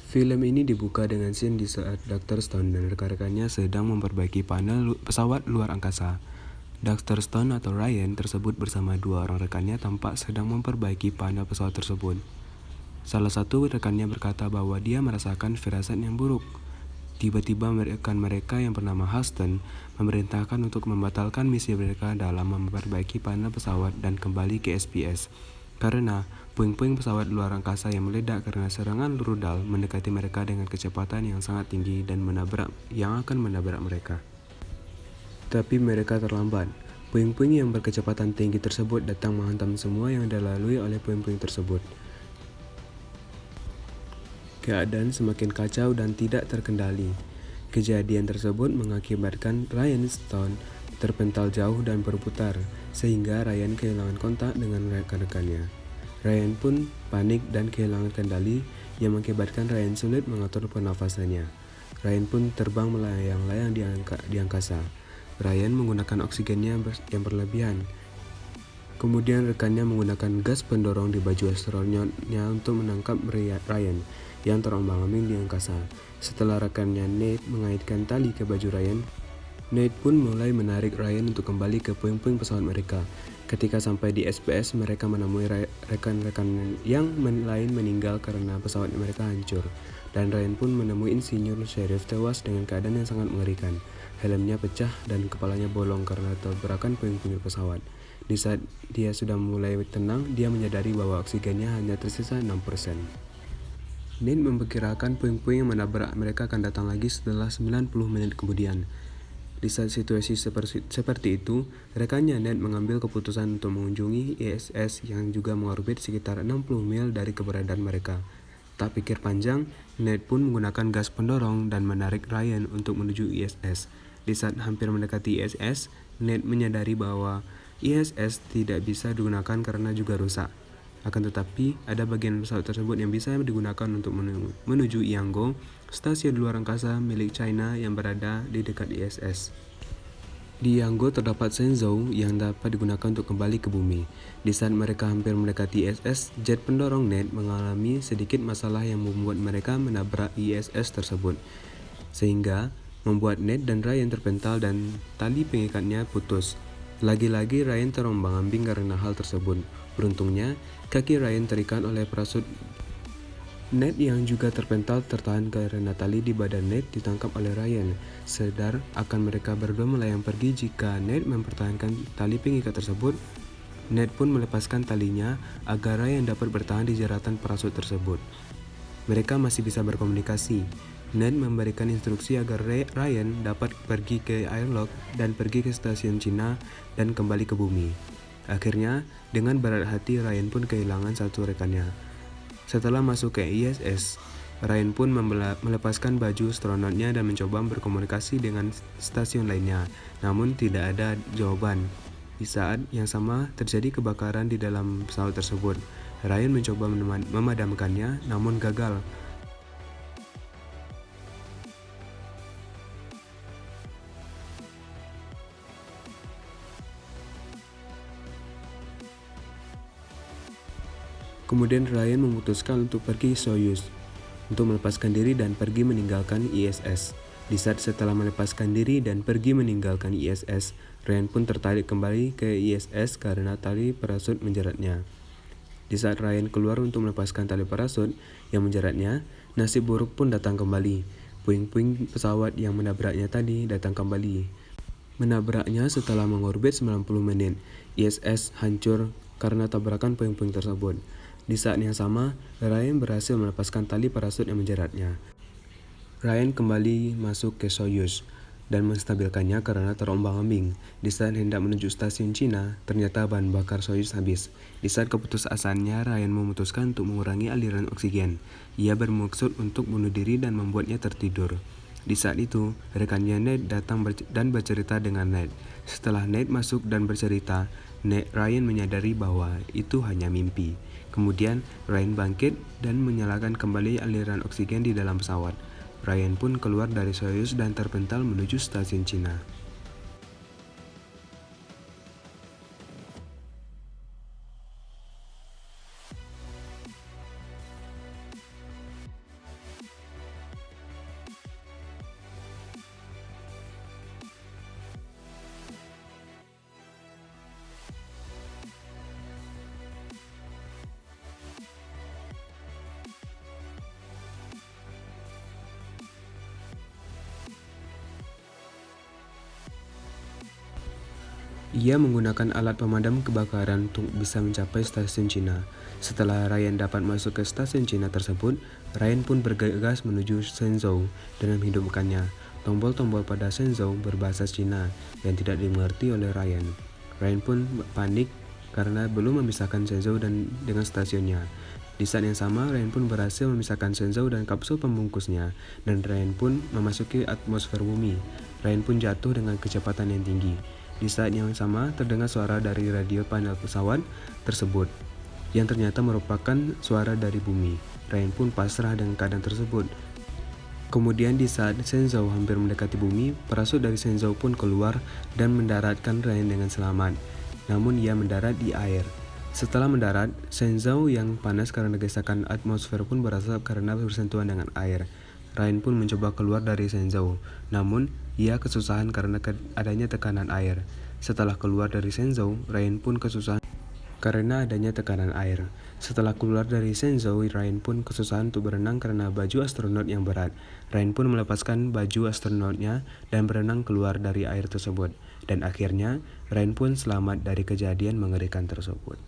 Film ini dibuka dengan scene di saat Dr. Stone dan rekan-rekannya sedang memperbaiki panel pesawat luar angkasa. Dr. Stone atau Ryan tersebut bersama dua orang rekannya tampak sedang memperbaiki panel pesawat tersebut. Salah satu rekannya berkata bahwa dia merasakan firasat yang buruk. Tiba-tiba rekan mereka yang bernama Huston memerintahkan untuk membatalkan misi mereka dalam memperbaiki panel pesawat dan kembali ke SPS. Karena puing-puing pesawat luar angkasa yang meledak karena serangan rudal mendekati mereka dengan kecepatan yang sangat tinggi dan akan menabrak mereka. Tapi mereka terlambat. Puing-puing yang berkecepatan tinggi tersebut datang menghantam semua yang dilalui oleh puing-puing tersebut. Keadaan semakin kacau dan tidak terkendali. Kejadian tersebut mengakibatkan Ryan Stone terpental jauh dan berputar, sehingga Ryan kehilangan kontak dengan rekan-rekannya. Ryan pun panik dan kehilangan kendali yang mengakibatkan Ryan sulit mengatur pernafasannya. Ryan pun terbang melayang-layang di angkasa. Ryan menggunakan oksigennya yang berlebihan. Kemudian rekannya menggunakan gas pendorong di baju astronotnya untuk menangkap Ryan yang terombang-ambing di angkasa. Setelah rekannya Nate mengaitkan tali ke baju Ryan, Nate pun mulai menarik Ryan untuk kembali ke puing-puing pesawat mereka. Ketika sampai di SPS, mereka menemui rekan-rekan yang lain meninggal karena pesawat mereka hancur. Dan Ryan pun menemui insinyur Sheriff tewas dengan keadaan yang sangat mengerikan. Helmnya pecah dan kepalanya bolong karena tabrakan puing-puing pesawat. Di saat dia sudah mulai tenang, dia menyadari bahwa oksigennya hanya tersisa 6%. Nate memperkirakan puing-puing yang menabrak mereka akan datang lagi setelah 90 menit kemudian. Di saat situasi seperti itu, rekannya Nate mengambil keputusan untuk mengunjungi ISS yang juga mengorbit sekitar 60 mil dari keberadaan mereka. Tak pikir panjang, Nate pun menggunakan gas pendorong dan menarik Ryan untuk menuju ISS. Di saat hampir mendekati ISS, Nate menyadari bahwa ISS tidak bisa digunakan karena juga rusak. Akan tetapi, ada bagian pesawat tersebut yang bisa digunakan untuk menuju Yangon, stasiun luar angkasa milik China yang berada di dekat ISS. Di Yangon terdapat Shenzhou yang dapat digunakan untuk kembali ke bumi. Di saat mereka hampir mendekati ISS, jet pendorong Nate mengalami sedikit masalah yang membuat mereka menabrak ISS tersebut, sehingga membuat Nate dan Ryan terpental dan tali pengikatnya putus. Lagi-lagi Ryan terombang-ambing karena hal tersebut. Beruntungnya, kaki Ryan terikat oleh parasut. Nate yang juga terpental tertahan karena tali di badan Nate ditangkap oleh Ryan. Sadar akan mereka berdua melayang pergi jika Nate mempertahankan tali pengikat tersebut. Nate pun melepaskan talinya agar Ryan dapat bertahan di jeratan parasut tersebut. Mereka masih bisa berkomunikasi. Nate memberikan instruksi agar Ryan dapat pergi ke airlock dan pergi ke stasiun Cina dan kembali ke bumi. Akhirnya, dengan berat hati Ryan pun kehilangan satu rekannya. Setelah masuk ke ISS, Ryan pun melepaskan baju astronotnya dan mencoba berkomunikasi dengan stasiun lainnya, namun tidak ada jawaban. Di saat yang sama, terjadi kebakaran di dalam pesawat tersebut. Ryan mencoba memadamkannya, namun gagal. Kemudian Ryan memutuskan untuk pergi ke Soyuz untuk melepaskan diri dan pergi meninggalkan ISS. Di saat setelah melepaskan diri dan pergi meninggalkan ISS, Ryan pun tertarik kembali ke ISS karena tali parasut menjeratnya. Di saat Ryan keluar untuk melepaskan tali parasut yang menjeratnya, nasib buruk pun datang kembali. Puing-puing pesawat yang menabraknya tadi datang kembali. Menabraknya setelah mengorbit 90 menit. ISS hancur karena tabrakan puing-puing tersebut. Di saat yang sama, Ryan berhasil melepaskan tali parasut yang menjeratnya. Ryan kembali masuk ke Soyuz dan menstabilkannya karena terombang-ambing. Di saat hendak menuju stasiun Cina, ternyata bahan bakar Soyuz habis. Di saat keputusasaannya, Ryan memutuskan untuk mengurangi aliran oksigen. Ia bermaksud untuk bunuh diri dan membuatnya tertidur. Di saat itu, rekannya Nate datang dan bercerita dengan Nate. Setelah Nate masuk dan bercerita, Ryan menyadari bahwa itu hanya mimpi. Kemudian, Ryan bangkit dan menyalakan kembali aliran oksigen di dalam pesawat. Ryan pun keluar dari Soyuz dan terpental menuju stasiun Cina. Ia menggunakan alat pemadam kebakaran untuk bisa mencapai stasiun Cina. Setelah Ryan dapat masuk ke stasiun Cina tersebut, Ryan pun bergegas menuju Shenzhou dan menghidupkannya. Tombol-tombol pada Shenzhou berbahasa Cina yang tidak dimengerti oleh Ryan. Ryan pun panik karena belum memisahkan Shenzhou dengan stasiunnya. Di saat yang sama, Ryan pun berhasil memisahkan Shenzhou dan kapsul pembungkusnya, dan Ryan pun memasuki atmosfer bumi. Ryan pun jatuh dengan kecepatan yang tinggi. Di saat yang sama, terdengar suara dari radio panel pesawat tersebut, yang ternyata merupakan suara dari bumi. Ryan pun pasrah dengan keadaan tersebut. Kemudian di saat Shenzhou hampir mendekati bumi, parasut dari Shenzhou pun keluar dan mendaratkan Ryan dengan selamat. Namun ia mendarat di air. Setelah mendarat, Shenzhou yang panas karena gesekan atmosfer pun berasap karena bersentuhan dengan air. Ryan pun mencoba keluar dari Shenzhou, namun ia kesusahan karena adanya tekanan air. Setelah keluar dari Shenzhou, Ryan pun kesusahan karena adanya tekanan air. Setelah keluar dari Shenzhou, Ryan pun kesusahan untuk berenang karena baju astronot yang berat. Ryan pun melepaskan baju astronotnya dan berenang keluar dari air tersebut. Dan akhirnya, Ryan pun selamat dari kejadian mengerikan tersebut.